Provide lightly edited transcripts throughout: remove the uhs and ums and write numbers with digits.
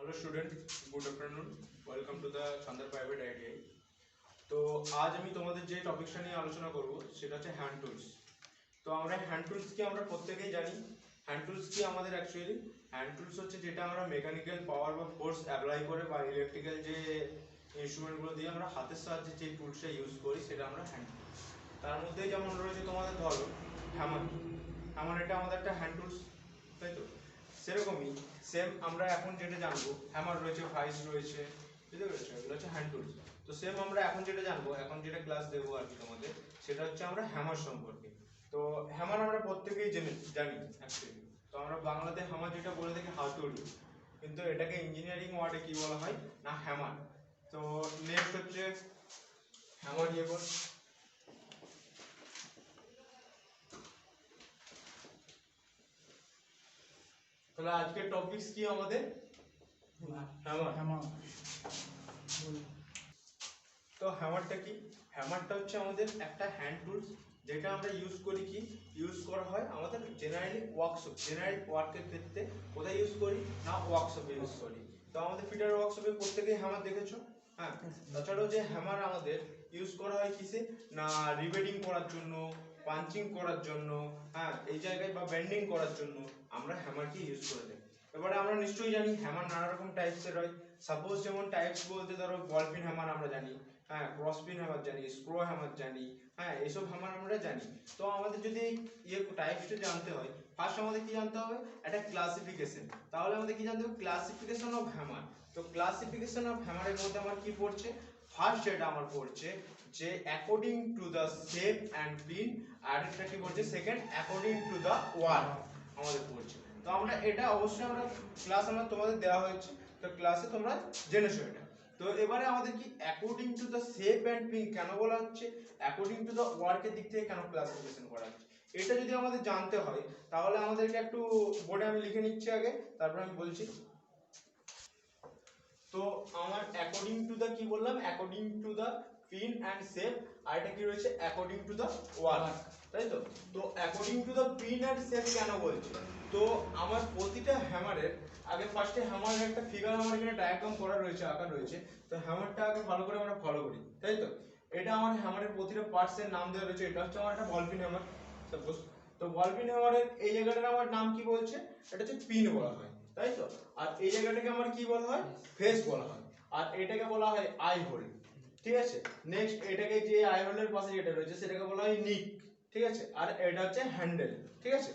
Hello student, good afternoon. Welcome to the Chhandar private ITI. तो आज আমি তোমাদের যে টপিকটা নিয়ে আলোচনা করব সেটা হচ্ছে হ্যান্ড টুলস। তো আমরা হ্যান্ড টুলস কি আমরা প্রত্যেকেই জানি। হ্যান্ড টুলস কি আমাদের অ্যাকচুয়ালি হ্যান্ড টুলস হচ্ছে যেটা আমরা মেকানিক্যাল পাওয়ার বা ফোর্স অ্যাপ্লাই করে বা ইলেকট্রিক্যাল যে ইনস্ট্রুমেন্টগুলো দিয়ে আমরা হাতের সাহায্যে যে টুলসটা ইউজ করি সেটা আমরা হ্যান্ড টুলস। তার মধ্যে যেমন রয়েছে তোমাদের ধরো হ্যামার। হ্যামার এটা আমাদের একটা হ্যান্ড টুলস, তাই তো? সেরকমই সেম আমরা এখন যেটা জানবো হ্যামার রয়েছে, ভাইস রয়েছে, বুঝতে পেরেছো? এগুলো হচ্ছে হ্যান্ড টুলস। তো সেম আমরা এখন যেটা জানবো, এখন যেটা ক্লাস দেবো আর কি তোমাদের, সেটা হচ্ছে আমরা হ্যামার সম্পর্কে। তো হ্যামার আমরা প্রত্যেকেই জানি অ্যাকচুয়ালি। তো আমরা বাংলাতে হ্যামার যেটা বলে থাকি হাতুড়ি, কিন্তু এটাকে ইঞ্জিনিয়ারিং ওয়ার্ডে কি বলা হয় না হ্যামার। তো নেক্সট হচ্ছে হ্যামার ইয়ে কর। তাহলে আজকের টপিকস কি আমাদের? হ্যামার। তো হ্যামারটা কি? হ্যামারটা হচ্ছে আমাদের একটা হ্যান্ড টুলস যেটা আমরা ইউজ করি, কি ইউজ করা হয় আমাদের জেনারেলি ওয়ার্কশপ, জেনারেল ওয়ার্কের ক্ষেত্রে। কোথায় ইউজ করি না ওয়ার্কশপে ইউজ করি। তো আমাদের ফিটার ওয়ার্কশপে প্রত্যেকেই হ্যামার দেখেছো। হ্যাঁ, তাছাড়াও যে হ্যামার আমাদের ইউজ করা হয় কিসে না রিবেটিং করার জন্য, পাঞ্চিং করার জন্য, হ্যাঁ এই জায়গায় বা বেন্ডিং করার জন্য আমরা হ্যামারকে ইউজ করে থাকি। এবারে আমরা নিশ্চয়ই জানি হ্যামার নানা রকম টাইপসের হয়। সাপোজ যেমন টাইপস বলতে ধরো বল পিন হ্যামার আমরা জানি, হ্যাঁ ক্রস পিন হ্যামার জানি, স্ক্রু হ্যামার জানি, হ্যাঁ এইসব হ্যামার আমরা জানি। তো আমাদের যদি ইয়ে টাইপসটা জানতে হয়, ফার্স্ট আমাদের কি জানতে হবে একটা ক্লাসিফিকেশন। তাহলে আমাদের কি জানতে হবে ক্লাসিফিকেশন অফ হ্যামার। তো ক্লাসিফিকেশন অফ হ্যামারের মধ্যে আমার কি পড়ছে, ফার্স্ট যেটা আমার পড়ছে যে according to the shape and pin, আর একটা কি পড়ছে second according to the work আমাদের পড়ছে। তো আমরা এটা অবশ্যই আমরা ক্লাস আমরা তোমাদের দেওয়া হয়েছে, তো ক্লাসে তোমরা জেনেছো এটা। তো এবারে আমাদের কি according to the shape and pin কেন বলা হচ্ছে, অ্যাকর্ডিং টু দ্য ওয়ার্কের দিক থেকে কেন ক্লাসিফিকেশন করা হচ্ছে, এটা যদি আমাদের জানতে হয় তাহলে আমাদেরকে একটু বোর্ডে আমি লিখে নিচ্ছি আগে, তারপর আমি বলছি। তো আমার অ্যাকর্ডিং টু দ্য কি বললাম, according to the pin and shape, আর এটা কি রয়েছে অ্যাকর্ডিং টু দ্য ওয়ার্ক, তাই তো? তো according to the pin and shape কেন বলছি, তো আমার প্রতিটা হ্যামারের আগে ফার্স্টে হ্যামারের একটা ফিগার আমার এখানে ডায়াগ্রাম করা রয়েছে, আঁকা রয়েছে। তো হ্যামারটা আগে ভালো করে আমরা ফলো করি, তাই তো? এটা আমার হ্যামারের প্রতিটা পার্টস এর নাম দেওয়া রয়েছে। এটা হচ্ছে আমার একটা বল পিন হ্যামার সাপোজ। তো বল পিন হ্যামারের এই জায়গাটার আমার নাম কি বলছে, এটা হচ্ছে পিন বলা হয়, তাই তো? আর এই জায়গাটাকে আমার কি বলা হয়, ফেস বলা হয়। আর এটাকে বলা হয় আই হোল, ঠিক আছে? নেক্সট এটাকে যে আই হোলের পাশে যেটা রয়েছে সেটাকে বলা হয় নিক, ঠিক আছে? আর এটা হচ্ছে হ্যান্ডেল, ঠিক আছে?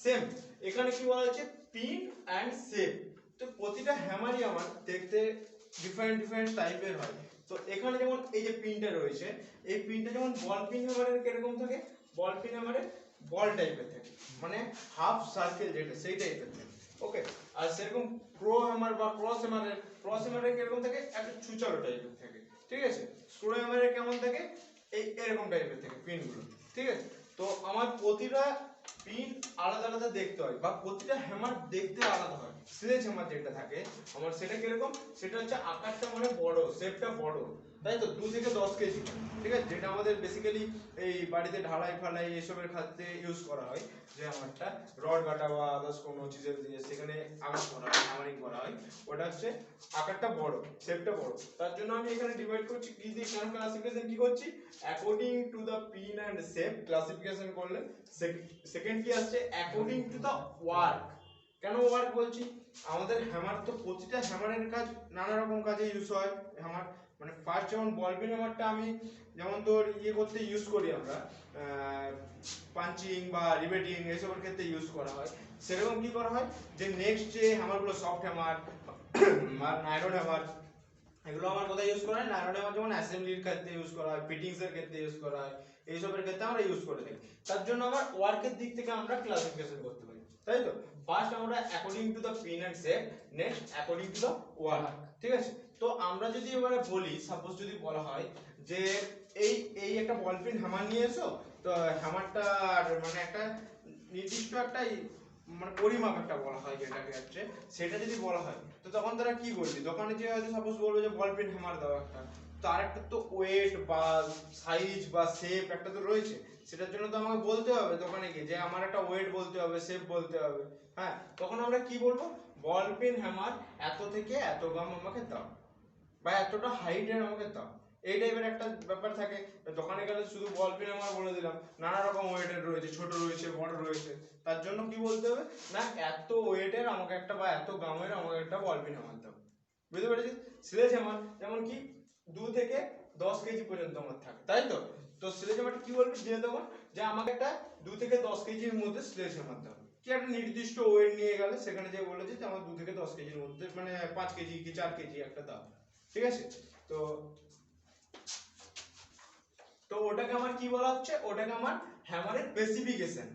সেম এখানে কি বলা হচ্ছে পিন অ্যান্ড শেপ। তো প্রতিটা হ্যামারই আমার দেখতে ডিফারেন্ট ডিফারেন্ট টাইপের হয়। তো এখানে যেমন এই যে পিনটা রয়েছে, এই পিনটা যেমন বল পিন হ্যামারের কিরকম থাকে, বল পিন হ্যামারের বল টাইপের থাকে, মানে হাফ সার্কেল যেটা সেই টাইপের থাকে, ওকে? আর সেরকম প্রো হ্যামার বা ক্রস হ্যামারের কিরকম থাকে, একটা ছুচালো টাইপের থাকে, ঠিক আছে? স্ক্রু হ্যামারের কেমন থাকে, এই এরকম টাইপের থাকে পিনগুলো, ঠিক আছে? তো আমার প্রতিটা পিন আলাদা আলাদা দেখতে হয় বা প্রতিটা হ্যামার দেখতে আলাদা হয়। স্লেজ হ্যামার যেটা থাকে আমার সেটা কিরকম, সেটা হচ্ছে আকারটা মানে বড়, শেপটা বড়, তাই তো? 2 থেকে 10 কেজি, ঠিক আছে? যেটা আমাদের বেসিক্যালি এই বাড়িতে ঢালাই ফালাই এসবের ক্ষেত্রে ইউজ করা হয়, যে আমারটা রড কাটা বা আদার্স কোনো চিজের দিয়ে সেখানে আঘাত করা হয়, হ্যামারিং করা হয়, ওটা হচ্ছে আকারটা বড়, শেপটা বড়। তার জন্য আমি এখানে ডিভাইড করছি কি দিয়ে, কেন ক্লাসিফিকেশন কি করছি, according to the pin and shape classification করলে। সেকেন্ড কি আসছে অ্যাকর্ডিং টু দ্য ওয়ার্ক। কেন ওয়ার্ক বলছি, আমাদের হ্যামার তো প্রতিটা হ্যামারের কাজ নানা রকম কাজে ইউজ হয় হ্যামার। মানে ফার্স্ট যেমন বল পিন হ্যামারটা আমি যেমন তোর ইয়ে করতে ইউজ করি আমরা, পাঞ্চিং বা রিবেটিং এসবের ক্ষেত্রে ইউজ করা হয়। সেরকম কি করা হয় যে নেক্সট যে হ্যামারগুলো সফট হ্যামার নাইলন হ্যামার, এগুলো আমার কোথায় ইউজ করা হয়, নাইলন হ্যামার যেমন অ্যাসেম্বলির ক্ষেত্রে ইউজ করা হয়, ফিটিংস এর ক্ষেত্রে ইউজ করা হয়, এইসবের ক্ষেত্রে আমরা ইউজ করে থাকি। তার জন্য আমার ওয়ার্কের দিক থেকে আমরা ক্লাসিফিকেশন করতে পারি, তাই তো? ফার্স্ট আমরা according to the pin and shape, next according to the work, ঠিক আছে? তো আমরা যদি এবারে বলি, সাপোজ যদি বলা হয় যে এই এই একটা বল পিন হ্যামার নিয়ে এসো, তো হ্যামারটা মানে একটা নির্দিষ্ট একটা মানে পরিমাপ একটা বলা হয় যেটাকে হচ্ছে, সেটা যদি বলা হয় তো তখন তারা কি বলবে, দোকানে যে হয়তো সাপোজ বলবে যে বল পেন হ্যামার দাও একটা, তো আরেকটা তো ওয়েট বা সাইজ বা শেপ একটা তো রয়েছে, সেটার জন্য তো আমাকে বলতে হবে দোকানে গিয়ে যে আমার একটা ওয়েট বলতে হবে, শেপ বলতে হবে। হ্যাঁ, তখন আমরা কি বলবো, বল পিন হ্যামার এত থেকে এত গ্রাম আমাকে দাও, বা এতটা হাইটের আমাকে দাও, এই টাইপের একটা ব্যাপার থাকে। দোকানে গেলে শুধু বল পিন হ্যামার বলে দিলাম, নানা রকম ওয়েটের রয়েছে, ছোট রয়েছে, বড় রয়েছে, তার জন্য কি বলতে হবে না এত ওয়েটের আমাকে একটা বা এত গ্রামের আমাকে একটা বল পিন হ্যামার দাও। বুঝতে পেরেছিস? স্লেজ হ্যামার যেমন কি 2 থেকে 10 কেজি পর্যন্ত আমার থাকে, তাই তো? তো স্লেজ হ্যামারটা কি বলবি যে তখন যে আমাকে একটা 2 থেকে 10 কেজির মধ্যে স্লেজ হ্যামার দাও, কি একটা নির্দিষ্ট ওয়েট নিয়ে গেলে সেখানে যে বলেছে যে আমার 2 থেকে 10 কেজির মধ্যে মানে 5 কেজি কি 4 কেজি একটা দাও, ঠিক আছে? তো তো ওটাকে আমার কি বলা হচ্ছে, ওটাকে আমার হ্যামারের স্পেসিফিকেশন,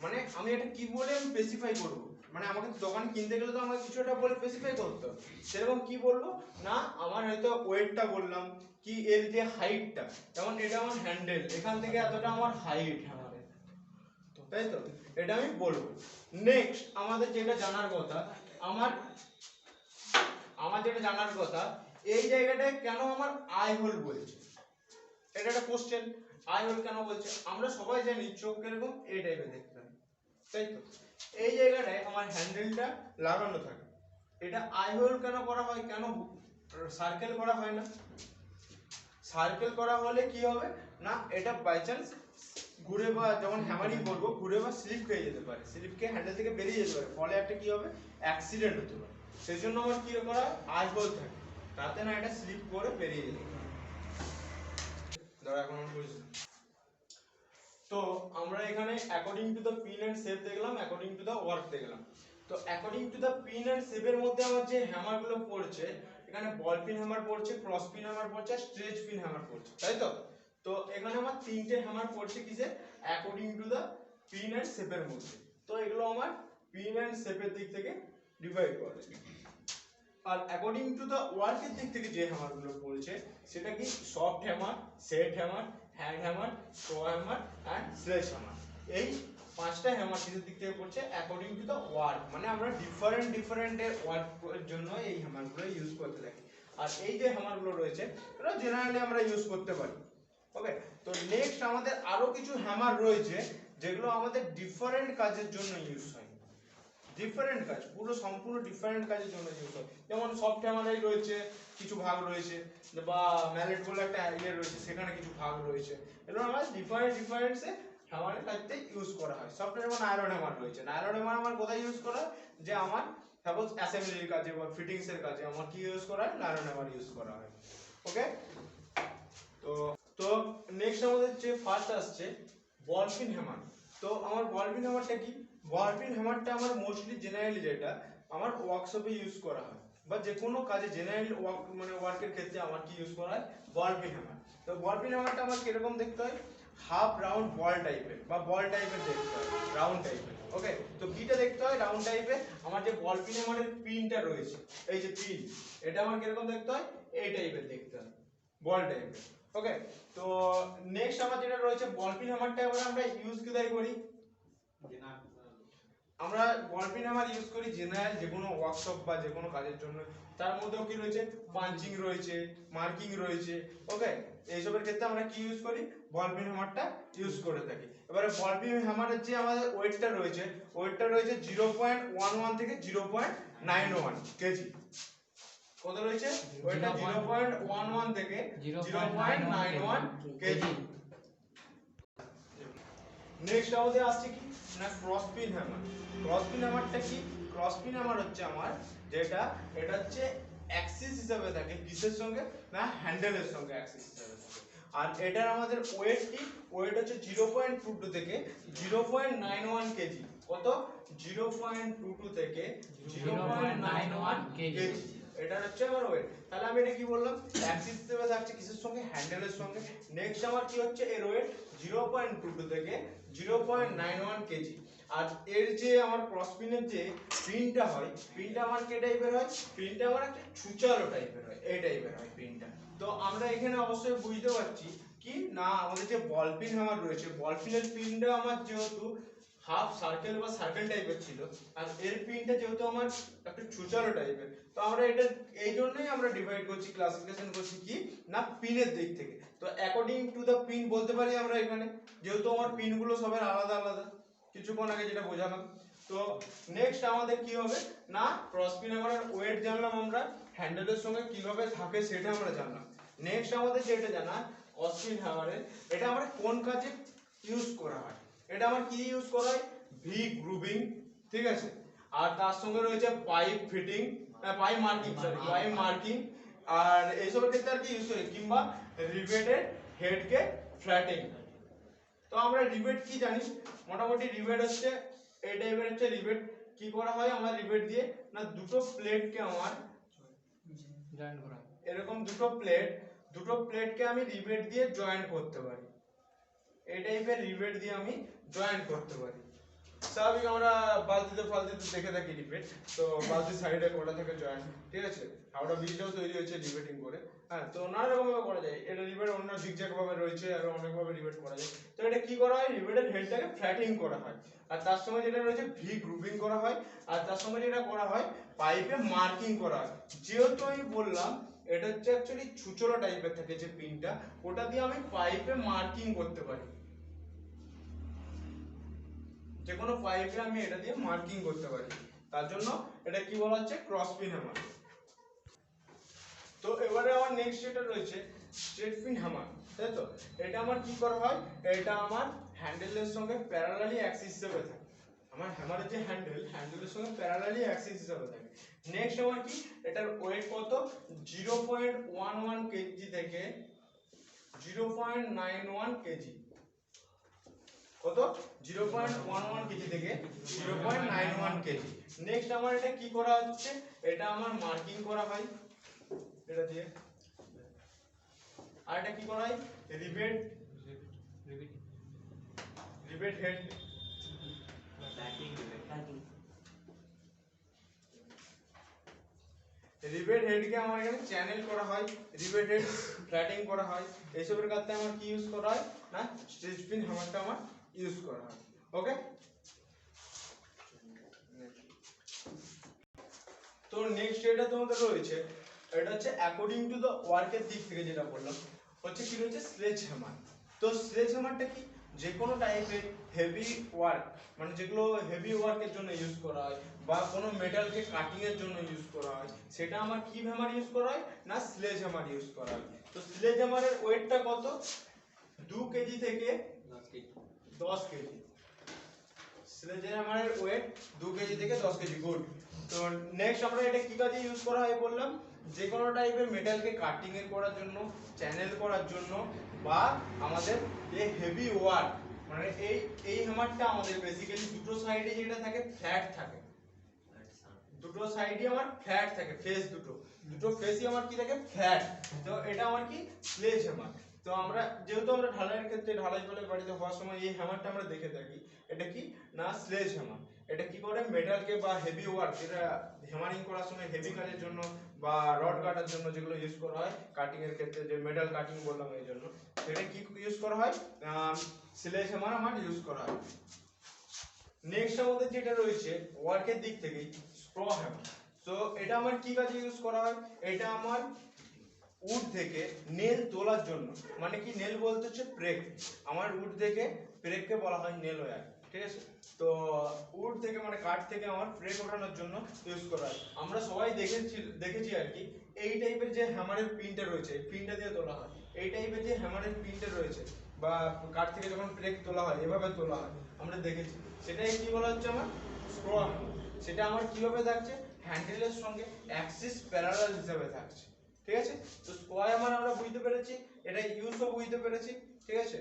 মানে আমি এটা কি বলে আমি স্পেসিফাই করব, মানে আমাকে দোকানে কিনতে গেলে তো আমাকে কিছু একটা বলে স্পেসিফাই করতে হবে। সেরকম কি বলবো না আমার হয়তো ওয়েটটা বললাম, কি এর যে হাইটটা, যেমন এটা আমার হ্যান্ডেল, এখান থেকে এতটা আমার হাইট হ্যামারের, তাই তো? এটা আমি বলবো। নেক্সট আমাদের যেটা জানার কথা, আমার আমার যেটা জানার কথা, এই জায়গাটায় কেন আমার আই হোল বলছে, এটা একটা কোশ্চেন। আই হোল কেন বলছে? আমরা সবাই জানি চোখ কিরকম এই টাইপের দেখতে হয়, তাই তো? এই জায়গাটায় আমার হ্যান্ডেলটা লাগানো থাকে, এটা আই হোল কেন করা হয়, কেন সার্কেল করা হয় না? সার্কেল করা হলে কি হবে না এটা বাই চান্স ঘুরে বা যখন হ্যামারিং করবো ঘুরে বা স্লিপ খেয়ে যেতে পারে, স্লিপ খেয়ে হ্যান্ডেল থেকে বেরিয়ে যেতে পারে, ফলে একটা কি হবে অ্যাক্সিডেন্ট হতে পারে। সেই জন্য আমার কি করা আই হোল থাকে, তাতে না এটা স্লিপ করে বেরিয়ে যেতে পারে। ধরো এখন আমি বলছি, তো আমরা এখানে according to the pin and shape দেখলাম, অ্যাকর্ডিং টু দ্য ওয়ার্ক দেখলাম। তো according to the pin and শেপের মধ্যে আমার যে হ্যামারগুলো পড়ছে, এখানে বল পিন হ্যামার পড়ছে, ক্রস পিন হ্যামার পড়ছে, স্ট্রেচ পিন হ্যামার পড়ছে, তাই তো? তো এখানে আমার তিনটে হ্যামার পড়ছে কিসে, according to the pin and শেপের মধ্যে। তো এগুলো আমার পিন এন্ড শেপের দিক থেকে ডিভাইড করা যায়। আর অ্যাকর্ডিং টু দ্য ওয়ার্কের দিক থেকে যে হ্যামারগুলো পড়ছে সেটা কি soft hammer, set hammer, hand hammer, straw hammer and sledge hammer. এই পাঁচটা হ্যামার কিসের দিক থেকে পড়ছে অ্যাকর্ডিং টু দ্য ওয়ার্ক, মানে আমরা ডিফারেন্ট এর ওয়ার্কের জন্য এই হ্যামারগুলো ইউজ করতে থাকি। আর এই যে হ্যামারগুলো রয়েছে এটা জেনারেলি আমরা ইউজ করতে পারি। ওকে, তো নেক্সট আমাদের আরো কিছু হ্যামার রয়েছে যেগুলো আমাদের ডিফারেন্ট কাজের জন্য ইউজ হয়, ডিফারেন্ট কাজ, পুরো সম্পূর্ণ ডিফারেন্ট কাজের জন্য ইউজ হয়। যেমন সফট হ্যামারেই রয়েছে কিছু ভাগ রয়েছে, বা ম্যালেট বলে একটা ইয়ে রয়েছে সেখানে কিছু ভাগ রয়েছে, এগুলো আমরা ডিফারেন্টসে হ্যামারের কাজে ইউজ করা হয়। সফটওয়্যার যেমন নাইলন হ্যামার রয়েছে, নাইলন হ্যামার আমার কোথায় ইউজ করা হয়, যে আমার সাপোজ অ্যাসেম্বলির কাজে বা ফিটিংস এর কাজে আমার কি ইউজ করা হয়, নাইলন হ্যামার ইউজ করা হয়। ওকে, তো তো নেক্সট আমাদের যে ফার্স্ট আসছে বল পিন হ্যামার। তো আমার বল পিন হ্যামারটা কি, বল পিন হ্যামারটা আমার মোস্টলি জেনারেলি যেটা আমার ওয়ার্কশপে ইউজ করা হয়, বা যে কোনো কাজে জেনারেল ওয়ার্ক মানে ওয়ার্কের ক্ষেত্রে আমার কি ইউজ করা হয় বল পিন হ্যামার। তো বল পিন হ্যামারটা আমার কিরকম দেখতে হয়, হাফ রাউন্ড বল টাইপের বা বল টাইপের দেখতে হয়, রাউন্ড টাইপের। ওকে, তো কিটা দেখতে হয় রাউন্ড টাইপের। আমার যে বল পিন হ্যামারের পিনটা রয়েছে, এই যে পিন, এটা আমার কিরকম দেখতে হয় এই টাইপের দেখতে হয়, বল টাইপের। ওকে, তো নেক্সট আমার যেটা রয়েছে বল পিন হ্যামারটা এবার আমরা ইউজ কোথায় করি, আমরা বল পিন হ্যামার ইউজ করি জেনারেল যে কোনো ওয়ার্কশপ বা যে কোনো কাজের জন্য। তার মধ্যেও কি রয়েছে পাঞ্চিং রয়েছে, মার্কিং রয়েছে। ওকে, এইসবের ক্ষেত্রে আমরা কি ইউজ করি বল পিন হ্যামারটা ইউজ করে থাকি। এবারে বল পিন হ্যামারের যে আমাদের ওয়েটটা রয়েছে, ওয়েটটা রয়েছে 0.11 থেকে 0.91 কেজি। কত রয়েছে ওয়েটটা 0.11 থেকে 0.91 কেজি। নেক্সট আমাদের আসছে কি না cross pin hammer. Cross pin হ্যামারটা কি, ক্রস পিন হ্যামার হচ্ছে আমার যেটা, এটা হচ্ছে অ্যাক্সিস হিসেবে থাকে কিসের সঙ্গে না হ্যান্ডেলের সঙ্গে অ্যাক্সিস হিসেবে থাকে। আর এটার আমাদের ওয়েট কি, ওয়েট হচ্ছে 0.22 থেকে 0.91 কেজি। কত 0.22 থেকে 0.91 কেজি, এটা হচ্ছে আমার ওয়েট। তাহলে আমি এটা কি বললাম অ্যাক্সিস হিসেবে থাকছে কিসের সঙ্গে হ্যান্ডেলের সঙ্গে। নেক্সট আমার কি হচ্ছে এর ওয়েট 0.22 থেকে 0.91 কেজি। আর এর যে আমার ক্রস পিনের যে পিনটা হয়, পিনটা আমার কে টাইপের হয়, পিনটা আমার একটা ছুচালো টাইপের হয়, এই টাইপের হয় পিনটা। তো আমরা এখানে অবশ্যই বুঝতে পারছি কি না আমাদের যে বল পিন আমার রয়েছে, বল পিনের পিনটা আমার যেহেতু হাফ সার্কেল বা সার্কেল টাইপের ছিল, আর এর পিনটা যেহেতু আমার একটা ছুচালো টাইপের, তো আমরা এটা এই জন্যই আমরা ডিভাইড করছি, ক্লাসিফিকেশন করছি কি না পিনের দিক থেকে। তো অ্যাকর্ডিং টু দ্য পিন বলতে পারি আমরা এখানে, যেহেতু আমার পিনগুলো সবার আলাদা আলাদা কিছুক্ষণ আগে যেটা বোঝালাম। তো নেক্সট আমাদের কি হবে না ক্রসপিন হ্যামারের ওয়েট জানলাম আমরা, হ্যান্ডেলের সঙ্গে কিভাবে থাকে সেটা আমরা জানলাম। নেক্সট আমাদের যেটা জানা ক্রসপিন হ্যামারের এটা আমরা কোন কাজে ইউজ করা হয়, এটা আমার কি ইউজ করা হয় ভি গ্রুভিং, ঠিক আছে, আর তার সঙ্গে রয়েছে pipe fitting, pipe marking, sorry pipe marking, আর এইসবের ক্ষেত্রে আর কি ইউজ করি, কিংবা রিভেটেড হেডকে ফ্ল্যাটিং। তো আমরা রিভেট কি জানি, মোটামুটি রিভেট হচ্ছে এই টাইপের হচ্ছে রিভেট। কি করা হয় আমার রিভেট দিয়ে না দুটো প্লেটকে আমার জয়েন্ট করা হয়, এরকম দুটো প্লেটকে আমি রিভেট দিয়ে জয়েন্ট করতে পারি, এই টাইপের রিভেট দিয়ে আমি জয়েন্ট করতে পারি। স্বাভাবিক আমরা বালতিতে ফালতিতে দেখে থাকি রিভেট, তো বালতির সাইডে করা থাকে জয়েন্ট, ঠিক আছে, হাওড়া ব্রিজটাও তৈরি হয়েছে রিভেটিং করে। হ্যাঁ, তো নানা রকম ভাবে করা যায় এটা, রিভেট অন্য জিগজ্যাগ ভাবে রয়েছে আর অনেক ভাবে রিভেট করা যায়। তো এটা কি করা হয় রিভেটের হেডটাকে ফ্ল্যাটিং করা হয়, আর তার সঙ্গে যেটা রয়েছে ভি গ্রুপিং করা হয়, আর তার সঙ্গে যেটা করা হয় পাইপে মার্কিং করা হয়। যেহেতু আমি বললাম এটা হচ্ছে অ্যাকচুয়ালি ছুচোলা টাইপের থাকে যে পিনটা, ওটা দিয়ে আমি পাইপে মার্কিং করতে পারি, যে কোনো পাইপে আমি এটা দিয়ে মার্কিং করতে পারি, তার জন্য এটা কি বলা হচ্ছে ক্রস পিন হ্যামার। তো এবারে আমার নেক্সট যেটা রয়েছে স্ট্রেট পিন হ্যামার, তাই তো, এটা আমার কি করা হয়, এটা আমার হ্যান্ডেলের সঙ্গে প্যারালালি অ্যাক্সিস হিসেবে থাকে, আমার হ্যামারের যে হ্যান্ডেলের সঙ্গে প্যারালালি অ্যাক্সিস হিসেবে থাকে। নেক্সট আমার কি এটার ওয়েট কত 0.11 কেজি থেকে 0.91 কেজি, কত 0.11 কেজি থেকে 0.91 কেজি। নেক্সট আমার এটা কি করা হচ্ছে, এটা আমার মার্কিং করা হয় এটা দিয়ে, আর এটা কি করা হয় রিভেট হেড রিভেট হেডকে আমার এখানে চ্যানেল করা হয়, রিভেট হেড ফ্ল্যাটিং করা হয়, এইসবের কাজে আমার কি ইউজ করা হয় না স্ট্রেট পিন হ্যামারটা আমার ইউজ করা হয়। ওকে, তো নেক্সট যেটা তোমাদের রয়েছে এটা হচ্ছে অ্যাকর্ডিং টু দ্য ওয়ার্কের দিক থেকে যেটা বললাম হচ্ছে কি রয়েছে স্লেজ হ্যামার। তো স্লেজ হ্যামারটা কি যে কোনো টাইপের হেভি ওয়ার্ক, মানে যেগুলো হেভি ওয়ার্কের জন্য ইউজ করা হয় বা কোনো মেটালকে কাটিং এর জন্য ইউজ করা হয়, সেটা আমার কি হ্যামার ইউজ করা হয় না স্লেজ হ্যামার ইউজ করা হয়। তো স্লেজ হ্যামারের ওয়েটটা কত 2 কেজি থেকে 10 কেজি, স্লেজ হ্যামারের ওয়েট 2 কেজি থেকে 10 কেজি। গুড। তো নেক্সট আমরা এটা কি কাজে ইউজ করা হয় বললাম, যে কোনো টাইপের মেটালকে কাটিং এর করার জন্য, চ্যানেল করার জন্য, বা আমাদের এই হেভি ওয়ার্ক, মানে এই হ্যামারটা আমাদের বেসিক্যালি দুটো সাইডে যেটা থাকে ফ্ল্যাট থাকে, দুটো সাইডে আমার ফ্ল্যাট থাকে, ফেস দুটো ফেসই আমার কি থাকে ফ্ল্যাট। তো এটা আমার কি স্লেজ হ্যামার। তো আমরা যেহেতু আমরা ঢালাইয়ের ক্ষেত্রে ঢালাই ফলে বাড়িতে হওয়ার সময় এই হ্যামারটা আমরা দেখে থাকি, এটা কি না স্লেজ হ্যামার। এটা কি করে মেটালকে বা হেভি ওয়ার্ক যেটা হ্যামারিং করার সময় হেভি কাজের জন্য বা রড কাটার জন্য যেগুলো ইউজ করা হয় কাটিং এর ক্ষেত্রে, যে মেটাল কাটিং বললাম এই জন্য, সেটা কি ইউজ করা হয় স্লেজ হ্যামার আমার ইউজ করা হয়। নেক্সট আমাদের যেটা রয়েছে ওয়ার্কের দিক থেকে স্ক্র হ্যামার। তো এটা আমার কি কাজে ইউজ করা হয়, এটা আমার উড থেকে নেল তোলার জন্য, মানে কি নেল বলতে হচ্ছে প্রেক, আমার উড থেকে প্রেককে বলা হয় নেল ওয়্যার, ঠিক আছে। তো উড থেকে মানে কাঠ থেকে আমার প্রেক ওঠানোর জন্য ইউজ করা হয়। আমরা সবাই দেখেছি আর কি এই টাইপের যে হ্যামারের পিনটা রয়েছে পিনটা দিয়ে তোলা হয়, এই টাইপের যে হ্যামারের পিনটা রয়েছে বা কাঠ থেকে যখন প্রেক তোলা হয় এভাবে তোলা হয় আমরা দেখেছি, সেটাই কি বলা হচ্ছে আমার স্ক্র হ্যামার। সেটা আমার কিভাবে থাকছে হ্যান্ডেলের সঙ্গে অ্যাক্সিস প্যারালাল হিসেবে থাকছে, ঠিক আছে। তো স্কোয়ার হ্যামার আমরা বুঝতে পেরেছি, এটা ইউজও বুঝতে পেরেছি, ঠিক আছে।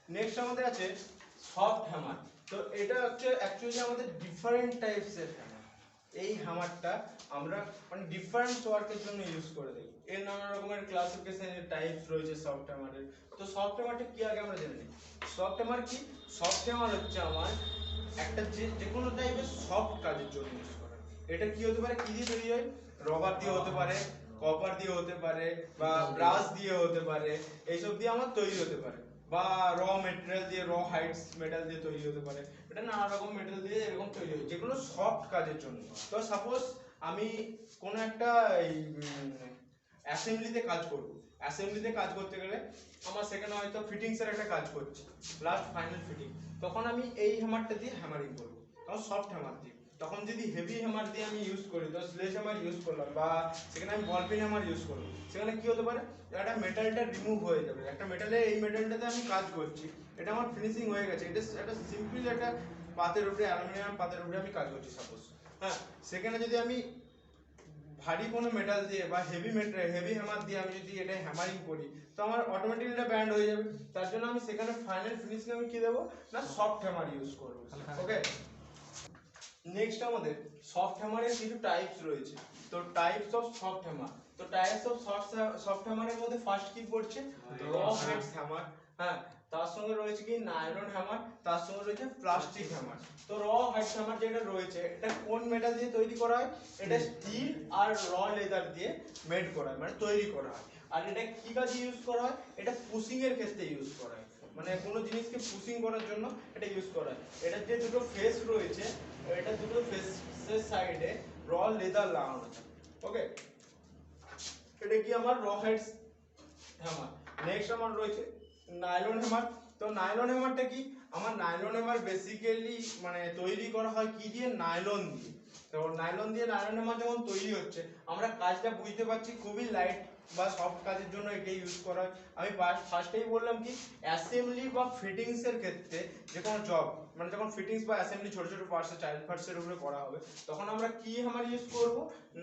নেক্সট আমাদের আছে সফট হ্যামার। তো এটা হচ্ছে অ্যাকচুয়ালি আমাদের ডিফারেন্ট টাইপসের হ্যামার। এই হ্যামারটা আমরা মানে ডিফারেন্ট ওয়ার্কের জন্য ইউজ করে থাকি, এর নানা রকমের ক্লাসিফিকেশনের টাইপস রয়েছে সফট হ্যামারের। তো সফট হ্যামারটা কি আগে আমরা জেনে নিই। সফট হ্যামার কি, সফট হ্যামার হচ্ছে আমার একটা যে কোনো টাইপের সফট কাজের জন্য ইউজ করা। এটা কি হতে পারে, কি দিয়ে তৈরি হয়, রবার দিয়ে হতে পারে, কপার দিয়ে হতে পারে, বা ব্রাশ দিয়ে হতে পারে, এইসব দিয়ে আমার তৈরি হতে পারে, বা র মেটেরিয়াল দিয়ে র হাইটস মেটাল দিয়ে তৈরি হতে পারে। এটা নানা রকম মেটাল দিয়ে এরকম তৈরি হয় যেগুলো সফট কাজের জন্য। তো সাপোজ আমি কোনো একটা অ্যাসেম্বলিতে কাজ করব, অ্যাসেম্বলিতে কাজ করতে গেলে আমার সেখানে হয়তো ফিটিংস এর একটা কাজ করছি, লাস্ট ফাইনাল ফিটিং, তখন আমি এই হ্যামারটা দিয়ে হ্যামারিং করব। তখন সফট হ্যামার দিই। তখন যদি হেভি হ্যামার দিয়ে আমি ইউজ করি, তো স্লেজ হ্যামার ইউজ করলাম বা সেখানে আমি বল পেন হ্যামার ইউজ করলাম, সেখানে কি হতে পারে, একটা মেটালটা রিমুভ হয়ে যাবে। একটা মেটালে এই মেটালটাতে আমি কাজ করছি, এটা আমার ফিনিশিং হয়ে গেছে, এটা একটা সিম্পল একটা পাতের উপরে, অ্যালুমিনিয়াম পাতের উপরে আমি কাজ করছি সাপোজ। হ্যাঁ, সেখানে যদি আমি ভারী কোনো মেটাল দিয়ে বা হেভি হ্যামার দিয়ে আমি যদি এটা হ্যামারিং করি, তো আমার অটোমেটিক্যালি এটা ব্যান্ড হয়ে যাবে। তার জন্য আমি সেখানে ফাইনাল ফিনিশিং আমি কি দেবো না, সফট হ্যামার ইউজ করবো। ওকে, নেক্সট আমাদের সফট হ্যামারের কিছু টাইপস রয়েছে। তো টাইপস অফ সফট হ্যামার, তো টাইপস অফ সফট হ্যামারের মধ্যে ফার্স্ট কি পড়ছে, র হেডস হ্যামার। হ্যাঁ, তার সঙ্গে রয়েছে কি নাইলন হ্যামার, তার সঙ্গে রয়েছে প্লাস্টিক হ্যামার। তো র হেডস হ্যামার যেটা রয়েছে, এটা কোন মেটাল দিয়ে তৈরি করা হয়, এটা স্টিল আর র লেদার দিয়ে মেড করা হয়, মানে তৈরি করা হয়। আর এটা কি কাজে ইউজ করা হয়, এটা পুশিং এর ক্ষেত্রে ইউজ করা হয়, মানে কোনো জিনিসকে পুশিং করার জন্য এটা ইউজ করা হয়। এটার যে দুটো ফেস রয়েছে, এটা দুটো ফেসের সাইডে র লেদার লাগানো আছে। ওকে, এটা কি আমার র হেডস হ্যামার। নেক্সট আমার রয়েছে নাইলন হ্যামার। তো নাইলন হ্যামারটা কি, আমার নাইলন হ্যামার বেসিক্যালি মানে তৈরি করা হয় কি দিয়ে, নাইলন দিয়ে। তো নাইলন দিয়ে নাইলন হ্যামার যখন তৈরি হচ্ছে, আমরা কাজটা বুঝতে পারছি খুবই লাইট বা সফট কাজের জন্য এটাই ইউজ করা হয়। আমি ফার্স্টেই বললাম কি, অ্যাসেম্বলি বা ফিটিংস এর ক্ষেত্রে যে কোনো জব, মানে যখন ফিটিংস বা অ্যাসেম্বলি ছোট ছোট পার্টস চাইল্ড পার্টস এর উপরে করা হবে, তখন আমরা কি হ্যামার ইউজ করব,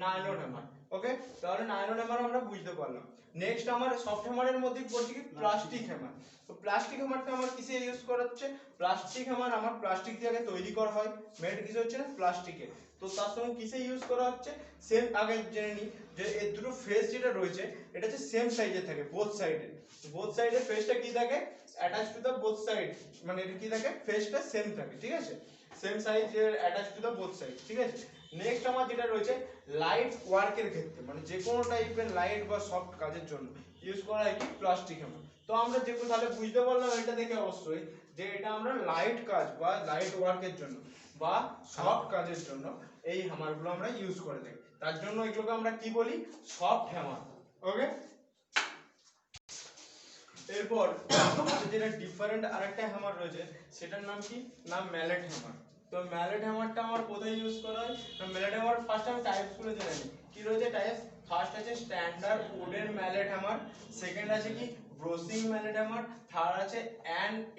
নাইলন হ্যামার। ওকে, তাহলে নাইলন হ্যামার আমরা বুঝতে পারলাম। নেক্সট আমার সফট হ্যামারের মধ্যে পড়ছে কি, প্লাস্টিক হ্যামার। তো প্লাস্টিক হ্যামারটা আমার কিসে ইউজ করা হচ্ছে, প্লাস্টিক হ্যামার আমার প্লাস্টিক দিয়ে আগে তৈরি করা হয়, মেড কিসে হচ্ছে না, প্লাস্টিকে। তো তার সঙ্গে কিসে ইউজ করা হচ্ছে, সেম আগে জেনে নিই যে এর দুটো ফেস যেটা রয়েছে, এটা হচ্ছে সেম সাইজে থাকে, বোথ সাইডে ফেসটা কি থাকে, attach to the both side, মানে এটা কি থাকে, ফেসটা সেম থাকে, ঠিক আছে, same size attach to the both side, ঠিক আছে। নেক্সট আমার যেটা রয়েছে লাইট ওয়ার্কের ক্ষেত্রে, মানে যে কোনো টাইপের লাইট বা সফট কাজের জন্য ইউজ করা হয় কি, প্লাস্টিক হ্যামার। তো আমরা যেগুলো তাহলে বুঝতে পারলাম এটা দেখে অবশ্যই, যে এটা আমরা লাইট কাজ বা লাইট ওয়ার্কের জন্য বা সফট কাজের জন্য এই হ্যামারগুলো আমরা ইউজ করে থাকি। তার জন্য এগুলোকে আমরা কি বলি, সফট হ্যামার। ওকে, এরপর আমাদের যেটা ডিফারেন্ট আরেকটা হ্যামার রয়েছে, সেটার নাম কি, নাম ম্যালেট হ্যামার। তো ম্যালেট হ্যামারটা আমার কোথায় ইউজ করা হয়, ম্যালেট হ্যামার ফার্স্ট আমি টাইপস গুলো জেনে নিই। কি রয়েছে টাইপস, ফার্স্ট আছে standard wooden mallet hammer, second আছে কি ব্রোসিং ম্যালেট হ্যামার, থার্ড আছে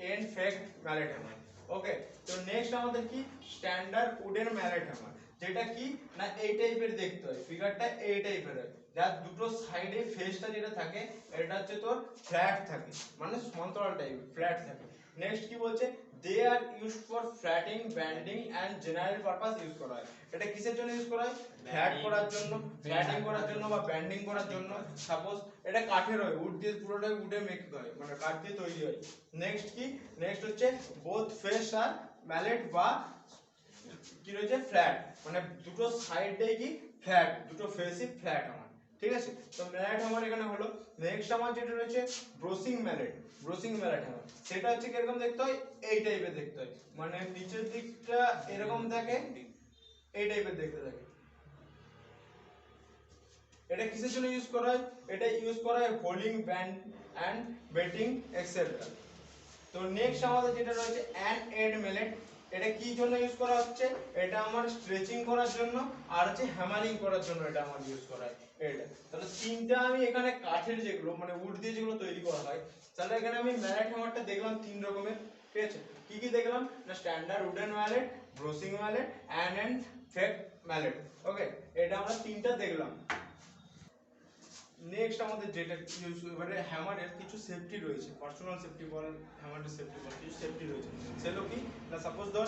এন্ড ফেক্ট ম্যালেট হ্যামার। ওকে, তো নেক্সট আমাদের কি, স্ট্যান্ডার্ড উডেন ম্যালেট হ্যামার, যেটা কি না এই টাইপের দেখতে হয়, ফিগারটা এই টাইপের হয়, যার দুটো সাইডে ফেসটা যেটা থাকে, এটা হচ্ছে তোর ফ্ল্যাট থাকে, মানে সমান্তরাল টাইপ ফ্ল্যাট থাকে। নেক্সট কি বলছে, they are used for flatting, bending and general purpose use করা হয়। এটা কিসের জন্য ইউজ করা হয়, ফ্ল্যাট করার জন্য, ফ্ল্যাটিং করার জন্য বা ব্যান্ডিং করার জন্য। সাপোজ এটা কাঠের হয়, উড দিয়ে, পুরোটাই উডে মেক হয়, মানে কাঠ দিয়ে তৈরি হয়। নেক্সট কি, নেক্সট হচ্ছে বোথ ফেস আর ম্যালেট বা কি রয়েছে, ফ্ল্যাট, মানে দুটো সাইডে কি ফ্ল্যাট, দুটো ফেসই ফ্ল্যাট আমার, ঠিক আছে। তো ম্যালেট আমার এখানে হলো। নেক্সট আমার যেটা রয়েছে ব্রোসিং ম্যালেট আমার, সেটা হচ্ছে কিরকম দেখতে হয়, এই টাইপের দেখতে হয়, মানে নিচের দিকটা এরকম থাকে, এই টাইপের দেখতে থাকে। এটা কিসের জন্য ইউজ করা হয়, এটা ইউজ করা হয় holding band and beating etcetera. তো নেক্সট আমাদের যেটা রয়েছে এন্ড ম্যালেট, এটা কি জন্য ইউজ করা হচ্ছে, এটা আমার স্ট্রেচিং করার জন্য আর হচ্ছে হ্যামারিং করার জন্য এটা আমার ইউজ করা হয়। এটা তাহলে তিনটা আমি এখানে কাঠের যেগুলো মানে উড দিয়ে যেগুলো তৈরি করা হয়, তাহলে এখানে আমি ম্যালেট হ্যামারটা দেখলাম তিন রকমের, ঠিক আছে। কি কি দেখলাম না, standard wooden mallet, bossing mallet and fact mallet. Okay, এটা আমরা তিনটা দেখলাম। নেক্সট আমাদের যেটা ইউজ, এবারে হ্যামারের কিছু সেফটি রয়েছে, পার্সোনাল সেফটি বল, হ্যামারের সেফটি বল, কিছু সেফটি রয়েছে। সেগুলো কি না, সাপোজ ধর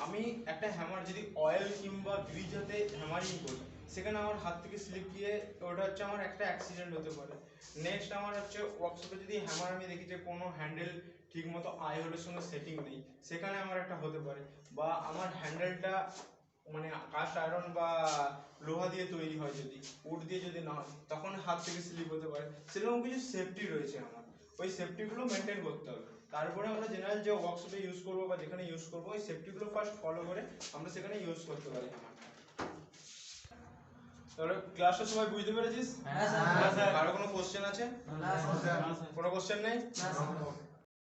আমি একটা হ্যামার যদি অয়েল কিংবা গ্রিজ হাতে হ্যামারিং করি, সেখানে আমার হাত থেকে স্লিপ গিয়ে ওটা হচ্ছে আমার একটা অ্যাক্সিডেন্ট হতে পারে। নেক্সট আমার হচ্ছে ওয়ার্কশপে যদি হ্যামার আমি দেখি যে কোনো হ্যান্ডেল ঠিক মতো আই হোলের সঙ্গে সেটিং নেই, সেখানে আমার একটা হতে পারে। বা আমার হ্যান্ডেলটা মানে কাস্ট আয়রন বা লোহা দিয়ে তৈরি হয়, যদি উড দিয়ে যদি না হয়, তখন হাত থেকে স্লিপ হতে পারে। সেরকম কিছু সেফটি রয়েছে আমার, ওই সেফটিগুলো মেনটেন করতে হবে। তারপরে আমরা জেনারেল যে ওয়ার্কশপে ইউজ করবো বা যেখানে ইউজ করবো, ওই সেফটিগুলো ফার্স্ট ফলো করে আমরা সেখানে ইউজ করতে পারি আমার। তাহলে ক্লাসটা সবাই বুঝতে পেরেছিস? হ্যাঁ স্যার। কারো কোনো কোশ্চেন আছে? না স্যার। কোনো কোশ্চেন নেই? না স্যার।